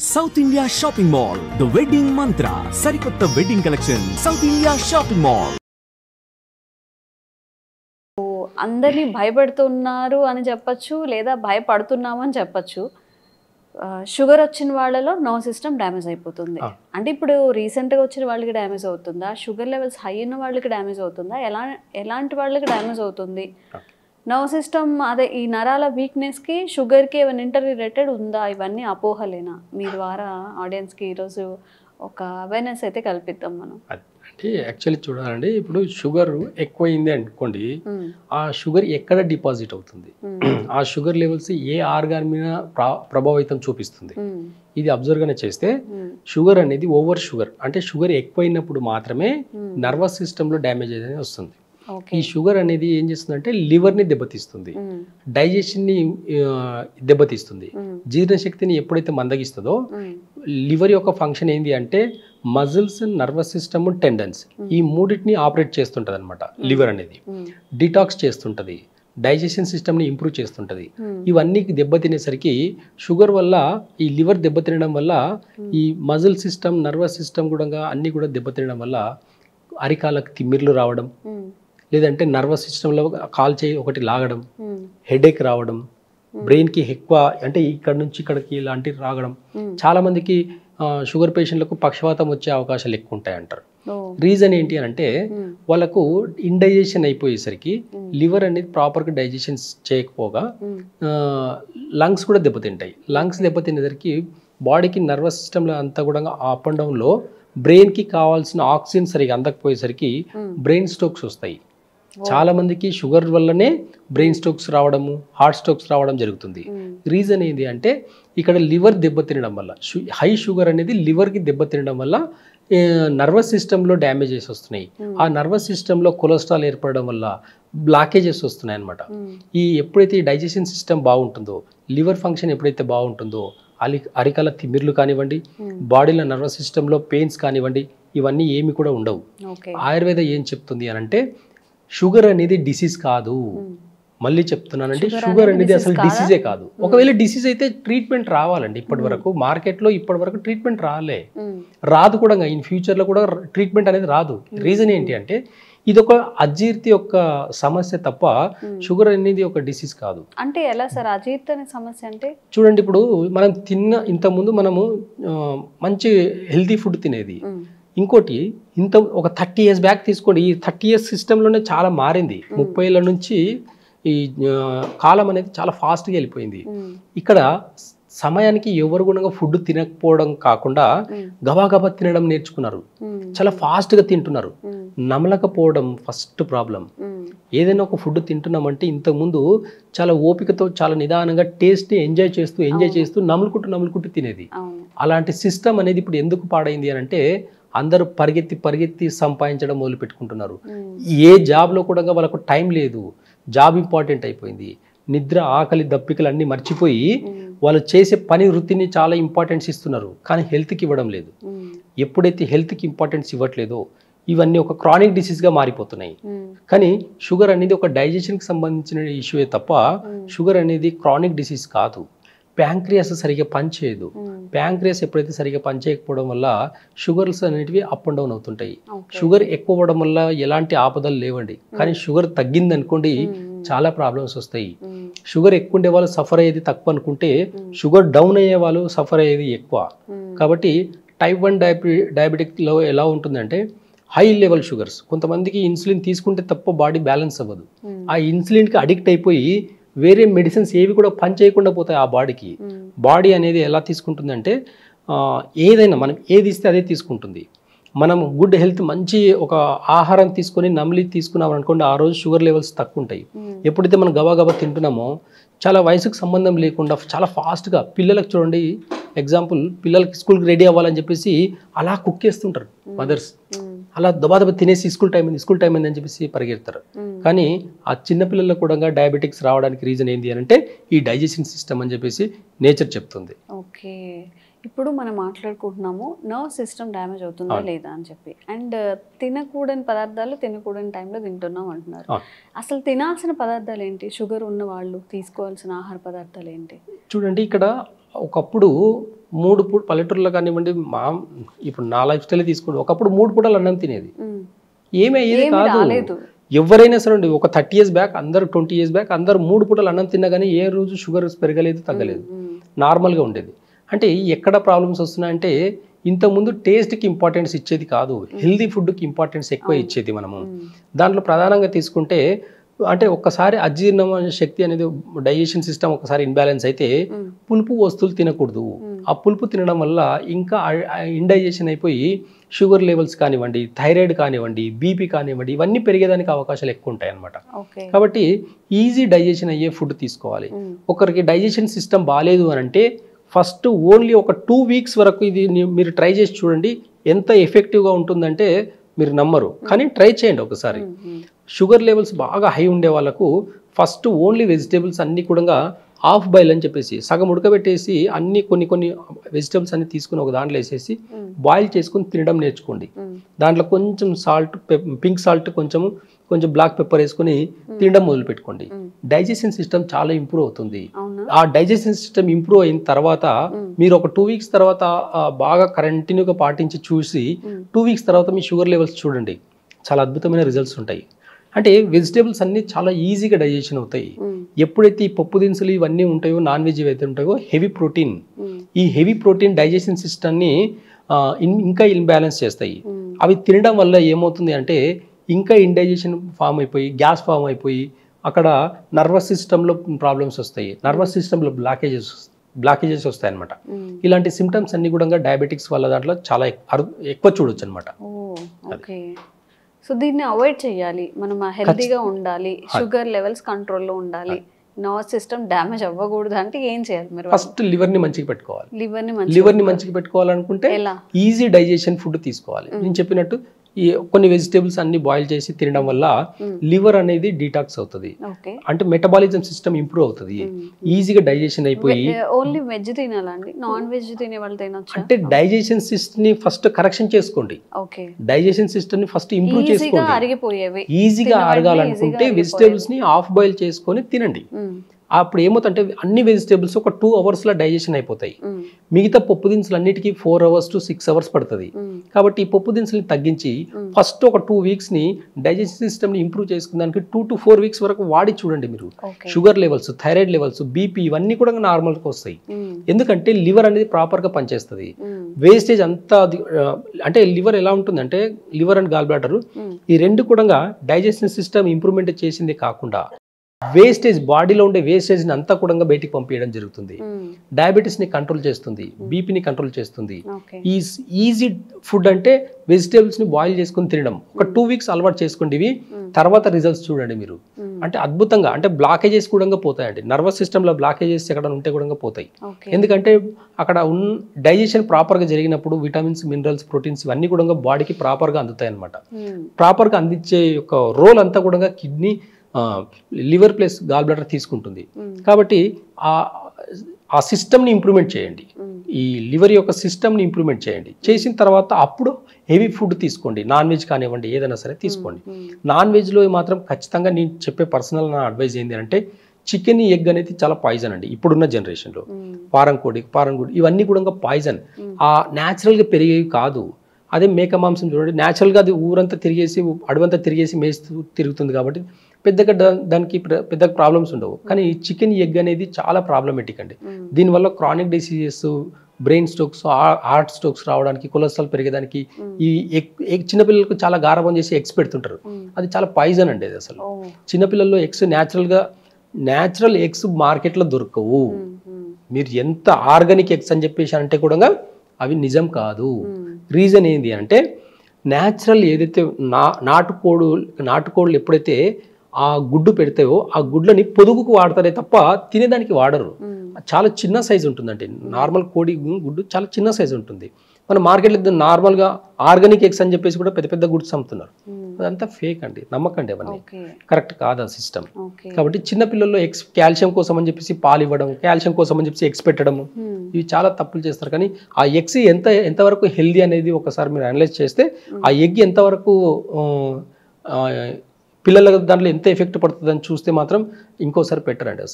South India Shopping Mall, The Wedding Mantra, Sarikotta Wedding Collection, South India Shopping Mall. అందరినీ భయపెడుతున్నారు అని చెప్పొచ్చు లేదా భయపడుతున్నాము అని చెప్పొచ్చు. షుగర్ వచ్చిన వాళ్ళలో నర్వ్ సిస్టమ్ డ్యామేజ్ అయిపోతుంది. అంటే ఇప్పుడు రీసెంట్గా వచ్చిన వాళ్ళకి డ్యామేజ్ అవుతుందా, షుగర్ లెవెల్స్ హై ఉన్న వాళ్ళకి డ్యామేజ్ అవుతుందా, ఎలాంటి వాళ్ళకి డ్యామేజ్ అవుతుంది? నర్వ్ సిస్టమ్ అదే ఈ నరాల వీక్నెస్కి షుగర్కి ఏమైనా ఇంటర్ రిలేటెడ్ ఉందా? ఇవన్నీ అపోహలేనా? మీ ద్వారా ఆడియన్స్కి ఈరోజు ఒక అవేర్నెస్ అయితే కల్పిద్దాం మనం. అంటే యాక్చువల్లీ చూడాలండి, ఇప్పుడు షుగర్ ఎక్కువైంది అనుకోండి, ఆ షుగర్ ఎక్కడ డిపాజిట్ అవుతుంది, ఆ షుగర్ లెవెల్స్ ఏ ఆర్గాన్ మీద ప్రభావితం చూపిస్తుంది, ఇది అబ్జర్వ్గానే చేస్తే షుగర్ అనేది ఓవర్ షుగర్ అంటే షుగర్ ఎక్కువైనప్పుడు మాత్రమే నర్వస్ సిస్టంలో డ్యామేజ్ అనేది వస్తుంది. ఈ షుగర్ అనేది ఏం చేస్తుందంటే లివర్ని దెబ్బతీస్తుంది, డైజెషన్ని దెబ్బతీస్తుంది, జీర్ణశక్తిని ఎప్పుడైతే మందగిస్తుందో లివర్ యొక్క ఫంక్షన్ ఏంటి అంటే మజిల్స్, నర్వస్ సిస్టమ్, టెండన్స్ ఈ మూడింటిని ఆపరేట్ చేస్తుంటుంది అనమాట. లివర్ అనేది డిటాక్స్ చేస్తుంటుంది, డైజెషన్ సిస్టమ్ని ఇంప్రూవ్ చేస్తుంటుంది. ఇవన్నీ దెబ్బతినేసరికి షుగర్ వల్ల ఈ లివర్ దెబ్బతినడం వల్ల ఈ మజిల్ సిస్టమ్, నర్వస్ సిస్టమ్ కూడా అన్నీ కూడా దెబ్బతినడం వల్ల అరికాలకు తిమ్మిర్లు రావడం, లేదంటే నర్వస్ సిస్టంలో కాల్ చేయి ఒకటి లాగడం, హెడేక్ రావడం, బ్రెయిన్కి ఎక్కువ అంటే ఇక్కడ నుంచి ఇక్కడికి ఇలాంటివి రాగడం. చాలామందికి షుగర్ పేషెంట్లకు పక్షవాతం వచ్చే అవకాశాలు ఎక్కువ ఉంటాయి అంటారు. రీజన్ ఏంటి అని అంటే వాళ్ళకు ఇండైజెషన్ అయిపోయేసరికి లివర్ అనేది ప్రాపర్గా డైజెషన్ చేయకపోగా లంగ్స్ కూడా దెబ్బతింటాయి. లంగ్స్ దెబ్బతినేసరికి బాడీకి నర్వస్ సిస్టంలో అంతా కూడా అప్ అండ్ డౌన్లో బ్రెయిన్కి కావాల్సిన ఆక్సిజన్ సరిగా అందకపోయేసరికి బ్రెయిన్ స్ట్రోక్స్ వస్తాయి. చాలా మందికి షుగర్ వల్లనే బ్రెయిన్ స్ట్రోక్స్ రావడము, హార్ట్ స్ట్రోక్స్ రావడం జరుగుతుంది. రీజన్ ఏంటి అంటే ఇక్కడ లివర్ దెబ్బతినడం వల్ల, హై షుగర్ అనేది లివర్కి దెబ్బతినడం వల్ల నర్వస్ సిస్టంలో డ్యామేజెస్ వస్తున్నాయి. ఆ నర్వస్ సిస్టంలో కొలెస్ట్రాల్ ఏర్పడడం వల్ల బ్లాకేజెస్ వస్తున్నాయి అనమాట. ఎప్పుడైతే ఈ డైజెషన్ సిస్టమ్ బాగుంటుందో, లివర్ ఫంక్షన్ ఎప్పుడైతే బాగుంటుందో అరికాల తిమ్మిర్లు కానివ్వండి, బాడీలో నర్వస్ సిస్టంలో పెయిన్స్ కానివ్వండి, ఇవన్నీ ఏమి కూడా ఉండవు. ఆయుర్వేద ఏం చెప్తుంది అని అంటే షుగర్ అనేది డిసీజ్ కాదు. మళ్ళీ చెప్తున్నానండి, షుగర్ అనేది అసలు డిసీజే కాదు. ఒకవేళ డిసీజ్ అయితే ట్రీట్మెంట్ రావాలండి. ఇప్పటి వరకు మార్కెట్లో ఇప్పటి వరకు ట్రీట్మెంట్ రాదు కూడా. ఇన్ ఫ్యూచర్లో కూడా ట్రీట్మెంట్ అనేది రాదు. రీజన్ ఏంటి అంటే ఇది ఒక అజీర్తి యొక్క సమస్య తప్ప షుగర్ అనేది ఒక డిసీజ్ కాదు. అంటే ఎలా సార్ అజీర్తి అనే సమస్య అంటే? చూడండి, ఇప్పుడు మనం ఇంతకుముందు మనము మంచి హెల్తీ ఫుడ్ తినేది. ఇంకోటి ఒక 30 years బ్యాక్ తీసుకోండి, ఈ 30 years సిస్టంలోనే చాలా మారింది. 30 ఏళ్ళ నుంచి ఈ కాలం అనేది చాలా ఫాస్ట్గా వెళ్ళిపోయింది. ఇక్కడ సమయానికి ఎవరు కూడా ఫుడ్ తినకపోవడం కాకుండా గబాగబా తినడం నేర్చుకున్నారు. చాలా ఫాస్ట్గా తింటున్నారు. నమలకపోవడం ఫస్ట్ ప్రాబ్లం. ఏదైనా ఒక ఫుడ్ తింటున్నామంటే ఇంతకుముందు చాలా ఓపికతో చాలా నిదానంగా టేస్ట్ని ఎంజాయ్ చేస్తూ నములుకుంటూ తినేది. అలాంటి సిస్టమ్ అనేది ఇప్పుడు ఎందుకు పాడైంది అని అంటే అందరూ పరిగెత్తి సంపాదించడం మొదలు పెట్టుకుంటున్నారు. ఏ జాబ్లో కూడా వాళ్ళకు టైం లేదు. జాబ్ ఇంపార్టెంట్ అయిపోయింది. నిద్ర, ఆకలి, దప్పికలు అన్నీ మర్చిపోయి వాళ్ళు చేసే పని వృత్తిని చాలా ఇంపార్టెన్స్ ఇస్తున్నారు, కానీ హెల్త్కి ఇవ్వడం లేదు. ఎప్పుడైతే హెల్త్కి ఇంపార్టెన్స్ ఇవ్వట్లేదో ఇవన్నీ ఒక క్రానిక్ డిసీజ్గా మారిపోతున్నాయి. కానీ షుగర్ అనేది ఒక డైజెషన్కి సంబంధించిన ఇష్యూయే తప్ప షుగర్ అనేది క్రానిక్ డిసీజ్ కాదు. ప్యాంక్రియాస్ సరిగ్గా పనిచేయదు. ప్యాంక్రియాస్ ఎప్పుడైతే సరిగ్గా పనిచేయకపోవడం వల్ల షుగర్స్ అనేటివి అప్ అండ్ డౌన్ అవుతుంటాయి. షుగర్ ఎక్కువ అవ్వడం వల్ల ఎలాంటి ఆపదలు లేవండి, కానీ షుగర్ తగ్గింది అనుకోండి చాలా ప్రాబ్లమ్స్ వస్తాయి. షుగర్ ఎక్కువ ఉండే వాళ్ళు సఫర్ అయ్యేది తక్కువ అనుకుంటే షుగర్ డౌన్ అయ్యే వాళ్ళు సఫర్ అయ్యేది ఎక్కువ. కాబట్టి టైప్ 1 డయాబెటిక్లో ఎలా ఉంటుందంటే హై లెవెల్ షుగర్స్. కొంతమందికి ఇన్సులిన్ తీసుకుంటే తప్ప బాడీ బ్యాలెన్స్ అవ్వదు. ఆ ఇన్సులిన్కి అడిక్ట్ అయిపోయి వేరే మెడిసిన్స్ ఏవి కూడా పని చేయకుండా పోతాయి ఆ బాడీకి. బాడీ అనేది ఎలా తీసుకుంటుందంటే ఏదైనా మనం ఏది ఇస్తే అదే తీసుకుంటుంది. మనం గుడ్ హెల్త్ మంచి ఒక ఆహారం తీసుకొని నమిలి తీసుకున్నాం అనుకోండి, ఆ రోజు షుగర్ లెవెల్స్ తక్కువ ఉంటాయి. ఎప్పుడైతే మనం గబా తింటున్నామో చాలా వయసుకు సంబంధం లేకుండా చాలా ఫాస్ట్గా పిల్లలకు చూడండి, ఎగ్జాంపుల్ పిల్లలకి స్కూల్కి రెడీ అవ్వాలని చెప్పేసి అలా కుక్ చేస్తుంటారు మదర్స్. అలా దబాదబా తినేసి స్కూల్ టైం అయింది అని చెప్పేసి పరిగెడతారు. కానీ ఆ చిన్నపిల్లలకు కూడా డయాబెటిక్స్ రావడానికి రీజన్ ఏంటి అని అంటే ఈ డైజెషన్ సిస్టమ్ అని చెప్పేసి నేచర్ చెప్తుంది. ఓకే, ఇప్పుడు మనం మాట్లాడుకుంటున్నాము నర్వ్ సిస్టమ్ డ్యామేజ్ అవుతుందా లేదా అని చెప్పి. అండ్ తినకూడని పదార్థాలు తినకూడని టైంలో తింటున్నాం అంటున్నారు. అసలు తినాల్సిన పదార్థాలు ఏంటి? షుగర్ ఉన్న వాళ్ళు తీసుకోవాల్సిన ఆహార పదార్థాలు ఏంటి? చూడండి, ఇక్కడ ఒకప్పుడు పల్లెటూరులో కానివ్వండి, ఇప్పుడు నా లైఫ్ స్టైల్ తీసుకోండి, ఒకప్పుడు 3 పూటలు అన్నం తినేది, ఏమీ అయ్యేది కాదు. ఎవరైనా సరే అండి, ఒక 30 years బ్యాక్ అందరూ, 20 years బ్యాక్ అందరూ 3 పూటలు అన్నం తిన్నా కానీ ఏ రోజు షుగర్ పెరగలేదు, తగ్గలేదు, నార్మల్గా ఉండేది. అంటే ఎక్కడ ప్రాబ్లమ్స్ వస్తున్నాయంటే ఇంతకుముందు టేస్ట్కి ఇంపార్టెన్స్ ఇచ్చేది కాదు, హెల్దీ ఫుడ్కి ఇంపార్టెన్స్ ఎక్కువ ఇచ్చేది మనము. దాంట్లో ప్రధానంగా తీసుకుంటే అంటే ఒక్కసారి అజీర్ణ శక్తి అనేది, డైజెషన్ సిస్టమ్ ఒకసారి ఇన్బ్యాలెన్స్ అయితే పులుపు వస్తువులు తినకూడదు. ఆ పులుపు తినడం వల్ల ఇంకా ఇండైజెషన్ అయిపోయి షుగర్ లెవెల్స్ కానివ్వండి, థైరాయిడ్ కానివ్వండి, బీపీ కానివ్వండి, ఇవన్నీ పెరిగేదానికి అవకాశాలు ఎక్కువ ఉంటాయి అన్నమాట. కాబట్టి ఈజీ డైజెషన్ అయ్యే ఫుడ్ తీసుకోవాలి. ఒకరికి డైజెషన్ సిస్టమ్ బాగాలేదు అని అంటే ఫస్ట్ ఓన్లీ ఒక 2 weeks వరకు ఇది మీరు ట్రై చేసి చూడండి. ఎంత ఎఫెక్టివ్గా ఉంటుందంటే మీరు నమ్మరు, కానీ ట్రై చేయండి ఒకసారి. షుగర్ లెవెల్స్ బాగా హై ఉండే వాళ్ళకు ఫస్ట్ ఓన్లీ వెజిటేబుల్స్ అన్నీ కూడా హాఫ్ బాయిల్ అని చెప్పేసి సగం ఉడకబెట్టేసి అన్ని కొన్ని వెజిటేబుల్స్ అన్ని తీసుకుని ఒక దాంట్లో వేసేసి బాయిల్ చేసుకుని తినడం నేర్చుకోండి. దాంట్లో కొంచెం సాల్ట్, పింక్ సాల్ట్, కొంచెం బ్లాక్ పెప్పర్ వేసుకుని తినడం మొదలు పెట్టుకోండి. డైజెషన్ సిస్టమ్ చాలా ఇంప్రూవ్ అవుతుంది. ఆ డైజెషన్ సిస్టమ్ ఇంప్రూవ్ అయిన తర్వాత మీరు ఒక 2 weeks తర్వాత బాగా కంటిన్యూగా పాటించి చూసి 2 weeks తర్వాత మీ షుగర్ లెవెల్స్ చూడండి, చాలా అద్భుతమైన రిజల్ట్స్ ఉంటాయి. అంటే వెజిటేబుల్స్ అన్ని చాలా ఈజీగా డైజెషన్ అవుతాయి. ఎప్పుడైతే ఈ పప్పు దినుసులు ఇవన్నీ ఉంటాయో, నాన్ వెజ్ ఏవైతే ఉంటాయో, హెవీ ప్రోటీన్, ఈ హెవీ ప్రోటీన్ డైజెషన్ సిస్టమ్ని ఇంకా ఇన్బ్యాలెన్స్ చేస్తాయి. అవి తినడం వల్ల ఏమవుతుంది అంటే ఇంకా ఇండైజెషన్ ఫామ్ అయిపోయి, గ్యాస్ ఫామ్ అయిపోయి అక్కడ నర్వస్ సిస్టంలో ప్రాబ్లమ్స్ వస్తాయి, నర్వస్ సిస్టంలో బ్లాకేజెస్ వస్తాయి అనమాట. ఇలాంటి సిమ్టమ్స్ అన్ని కూడా డయాబెటిక్స్ వల్ల దాంట్లో చాలా ఎక్కువ చూడొచ్చు అనమాట. సో దీన్ని అవాయిడ్ చేయాలి, మనం హెల్తీగా ఉండాలి, షుగర్ లెవెల్స్ కంట్రోల్లో ఉండాలి, నర్వస్ సిస్టమ్ డ్యామేజ్ అవ్వకూడదు అంటే ఏం చేయాలి మీరు? ఫస్ట్ లివర్ని మంచిగా పెట్టుకోవాలి. లివర్ని మంచిగా పెట్టుకోవాలనుకుంటే ఈజీ డైజెషన్ ఫుడ్ తీసుకోవాలి. నేను చెప్పినట్టు ఈ కొన్ని వెజిటేబుల్స్ అన్ని బాయిల్ చేసి తినడం వల్ల లివర్ అనేది డీటాక్స్ అవుతుంది, అంటే మెటబాలిజం సిస్టమ్ ఇంప్రూవ్ అవుతుంది, ఈజీగా డైజెషన్ అయిపోయి. ఓన్లీ వెజ్ తినాలండి, నాన్ వెజ్ తినే వాళ్ళు తినొచ్చు? అంటే డైజెషన్ సిస్టమ్ ని ఫస్ట్ కరెక్షన్ చేసుకోండి, డైజెషన్ సిస్టమ్ ని ఫస్ట్ ఇంప్రూవ్ చేసుకోండి. ఈజీగా అరగాలనుకుంటే వెజిటేబుల్స్ ని హాఫ్ బాయిల్ చేసుకొని తినండి. అప్పుడు ఏమవుతుందంటే అన్ని వెజిటేబుల్స్ ఒక 2 hours డైజెషన్ అయిపోతాయి. మిగతా పప్పు దినుసులు అన్నిటికీ 4 hours to 6 hours పడుతుంది. కాబట్టి ఈ పప్పు దినుసులు తగ్గించి ఫస్ట్ ఒక 2 weeks డైజెషన్ సిస్టమ్ ని ఇంప్రూవ్ చేసుకున్నానికి 2 to 4 weeks వరకు వాడి చూడండి. మీరు sugar levels, thyroid levels, BP ఇవన్నీ కూడా నార్మల్గా వస్తాయి. ఎందుకంటే లివర్ అనేది ప్రాపర్గా పనిచేస్తుంది. వేస్టేజ్ అంతా అంటే లివర్ ఎలా ఉంటుందంటే లివర్ అండ్ గాల్ బ్లాడర్ ఈ రెండు కూడా డైజెషన్ సిస్టమ్ ఇంప్రూవ్మెంట్ చేసిందే కాకుండా వేస్టేజ్, బాడీలో ఉండే వేస్టేజ్ని అంతా కూడా బయటికి పంపించడం జరుగుతుంది. డయాబెటీస్ని కంట్రోల్ చేస్తుంది, బీపీని కంట్రోల్ చేస్తుంది. ఈజీ ఫుడ్ అంటే వెజిటేబుల్స్ని బాయిల్ చేసుకుని తినడం. ఒక 2 weeks అలవాటు చేసుకోండి. ఇవి తర్వాత రిజల్ట్స్ చూడండి మీరు, అంటే అద్భుతంగా, అంటే బ్లాకేజెస్ కూడా పోతాయండి. నర్వస్ సిస్టంలో బ్లాకేజెస్ ఎక్కడ ఉంటే కూడా పోతాయి. ఎందుకంటే అక్కడ డైజెషన్ ప్రాపర్గా జరిగినప్పుడు విటమిన్స్, మినరల్స్, ప్రోటీన్స్ ఇవన్నీ కూడా బాడీకి ప్రాపర్గా అందుతాయి అనమాట. ప్రాపర్గా అందించే యొక్క రోల్ అంతా కూడా kidney, liver plus gallbladder తీసుకుంటుంది. కాబట్టి ఆ సిస్టమ్ని ఇంప్రూవ్మెంట్ చేయండి, ఈ లివర్ యొక్క సిస్టమ్ని ఇంప్రూవ్మెంట్ చేయండి. చేసిన తర్వాత అప్పుడు హెవీ ఫుడ్ తీసుకోండి, నాన్ వెజ్ కానివ్వండి, ఏదైనా సరే తీసుకోండి. నాన్ వెజ్లో మాత్రం ఖచ్చితంగా నేను చెప్పే పర్సనల్ నా అడ్వైజ్ ఏంటి అంటే చికెన్, ఎగ్ అనేది చాలా పాయిజన్ అండి ఇప్పుడున్న జనరేషన్లో. పారంకోడి ఇవన్నీ కూడా పాయిజన్, న్యాచురల్గా పెరిగేవి కాదు. అదే మేక మాంసం చూడండి, న్యాచురల్గా అది ఊరంతా తిరిగేసి, అడవంతా తిరిగేసి మేస్తూ తిరుగుతుంది కాబట్టి పెద్దగా దానికి పెద్ద ప్రాబ్లమ్స్ ఉండవు. కానీ చికెన్, ఎగ్ అనేది చాలా ప్రాబ్లమేటిక్ అండి. దీనివల్ల chronic diseases, brain strokes, heart strokes రావడానికి, కొలెస్ట్రాల్ పెరిగేదానికి, ఈ చిన్నపిల్లలకు చాలా గారభం చేసి ఎగ్స్ పెడుతుంటారు. అది చాలా పాయిజన్ అండి. అది అసలు చిన్నపిల్లల్లో ఎగ్స్ న్యాచురల్ ఎగ్స్ మార్కెట్లో దొరకవు. మీరు ఎంత ఆర్గానిక్ ఎగ్స్ అని చెప్పేసి అంటే కూడా అవి నిజం కాదు. రీజన్ ఏంటి అంటే న్యాచురల్ ఏదైతే నాటుకోళ్ళు ఎప్పుడైతే ఆ గుడ్డు పెడతాయో ఆ గుడ్లని పొదుగుకు వాడతారే తప్ప తినేదానికి వాడరు. చాలా చిన్న సైజు ఉంటుందండి. నార్మల్ కోడి గుడ్డు చాలా చిన్న సైజు ఉంటుంది. మన మార్కెట్లో నార్మల్గా ఆర్గానిక్ ఎగ్స్ అని చెప్పేసి కూడా పెద్ద పెద్ద గుడ్స్ అమ్ముతున్నారు. అదంతా ఫేక్ అండి, నమ్మకండి, అవన్నీ కరెక్ట్ కాదు ఆ సిస్టమ్. కాబట్టి చిన్నపిల్లల్లో ఎగ్స్ కాల్షియం కోసం అని చెప్పేసి పాలు ఇవ్వడం, కాల్షియం కోసం అని చెప్పేసి ఎగ్స్ పెట్టడం, ఇవి చాలా తప్పులు చేస్తారు. కానీ ఆ ఎగ్స్ ఎంతవరకు హెల్దీ అనేది ఒకసారి మీరు అనలైజ్ చేస్తే ఆ ఎగ్ ఎంతవరకు పిల్లల దాంట్లో ఎంత ఎఫెక్ట్ పడుతుందని చూస్తే మాత్రం ఇంకోసారి పెట్టరండి.